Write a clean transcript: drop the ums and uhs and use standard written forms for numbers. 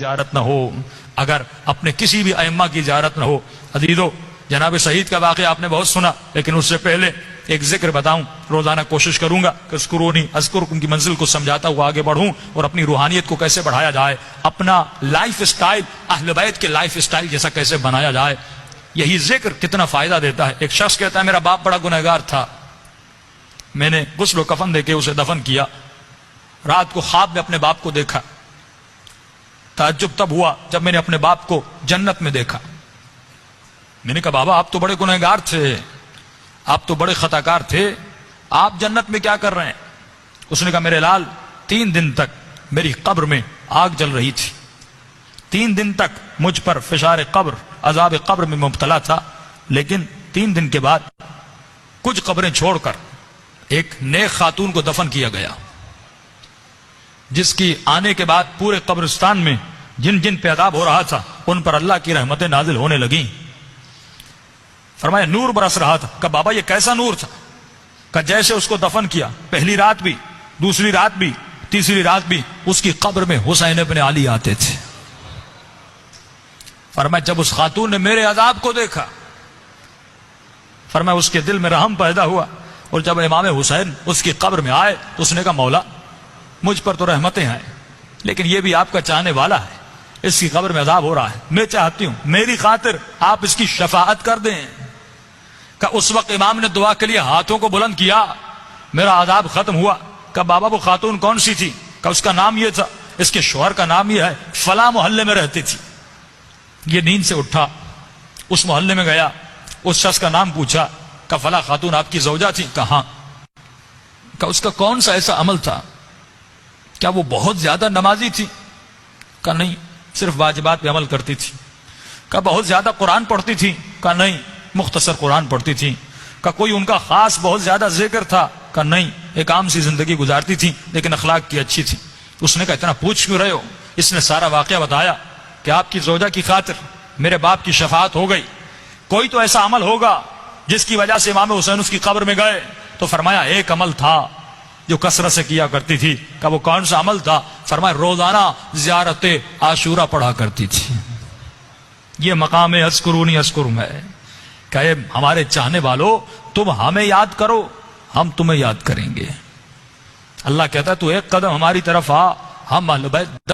زیارت نہ ہو، اگر اپنے کسی بھی ائمہ کی زیارت نہ ہو۔ عزیزو، جناب شہید کا واقعہ آپ نے بہت سنا، لیکن اس سے پہلے ایک ذکر بتاؤں۔ روزانہ کوشش کروں گا کہ اذکرونی اذکرکم کی منزل کو سمجھاتا ہوا آگے بڑھوں اور اپنی روحانیت کو کیسے بڑھایا جائے، اپنا لائف سٹائل اہل بیت کے لائف سٹائل جیسا کیسے بنایا جائے۔ یہی ذکر کتنا فائدہ دیتا ہے۔ ایک شخص کہتا ہے میرا باپ بڑا گنہگار تھا، میں نے غسل و کفن دے کے اسے دفن کیا، رات کو خواب میں اپنے باپ کو دیکھا، تعجب تب ہوا جب میں نے اپنے باپ کو جنت میں دیکھا۔ میں نے کہا بابا آپ تو بڑے گنہگار تھے، آپ تو بڑے خطاکار تھے، آپ جنت میں کیا کر رہے ہیں؟ اس نے کہا میرے لال 3 دن تک میری قبر میں آگ جل رہی تھی، 3 دن تک مجھ پر فشار قبر عذاب قبر میں مبتلا تھا، لیکن 3 دن کے بعد کچھ قبریں چھوڑ کر ایک نیک خاتون کو دفن کیا گیا، جس کی آنے کے بعد پورے قبرستان میں جن جن پہ عذاب ہو رہا تھا ان پر اللہ کی رحمتیں نازل ہونے لگیں۔ فرمایا نور برس رہا تھا۔ کہا بابا یہ کیسا نور تھا؟ کہا جیسے اس کو دفن کیا پہلی رات بھی، دوسری رات بھی، تیسری رات بھی اس کی قبر میں حسین ابن علی آتے تھے۔ فرمایا جب اس خاتون نے میرے عذاب کو دیکھا، فرمایا اس کے دل میں رحم پیدا ہوا، اور جب امام حسین اس کی قبر میں آئے تو اس نے کہا مولا مجھ پر تو رحمتیں ہیں، لیکن یہ بھی آپ کا چاہنے والا ہے، اس کی قبر میں عذاب ہو رہا ہے، میں چاہتی ہوں میری خاطر آپ اس کی شفاعت کر دیں۔ کہ اس وقت امام نے دعا کے لیے ہاتھوں کو بلند کیا، میرا عذاب ختم ہوا۔ کہ بابا وہ خاتون کون سی تھی؟ کہ اس کا نام یہ تھا، اس کے شوہر کا نام یہ ہے، فلاں محلے میں رہتی تھی۔ یہ نیند سے اٹھا، اس محلے میں گیا، اس شخص کا نام پوچھا، کہ فلاں خاتون آپ کی زوجہ تھی؟ کہاں؟ کہ اس کا کون سا ایسا عمل تھا؟ کیا وہ بہت زیادہ نمازی تھی؟ کہا نہیں، صرف واجبات پہ عمل کرتی تھی۔ کہا بہت زیادہ قرآن پڑھتی تھی؟ کہا نہیں، مختصر قرآن پڑھتی تھی۔ کہا کوئی ان کا خاص بہت زیادہ ذکر تھا؟ کہا نہیں، ایک عام سی زندگی گزارتی تھی لیکن اخلاق کی اچھی تھی۔ اس نے کہا اتنا پوچھ کیوں رہے ہو؟ اس نے سارا واقعہ بتایا کہ آپ کی زوجہ کی خاطر میرے باپ کی شفاعت ہو گئی، کوئی تو ایسا عمل ہوگا جس کی وجہ سے امام حسین اس کی قبر میں گئے۔ تو فرمایا ایک عمل تھا جو کثرت سے کیا کرتی تھی۔ کہ وہ کون سا عمل تھا؟ فرمایا روزانہ زیارت عاشورہ پڑھا کرتی تھی۔ یہ مقام اذکرونی اذکرکم ہے کہ اے ہمارے چاہنے والو تم ہمیں یاد کرو، ہم تمہیں یاد کریں گے۔ اللہ کہتا ہے تو ایک قدم ہماری طرف آ، ہم اہل بیت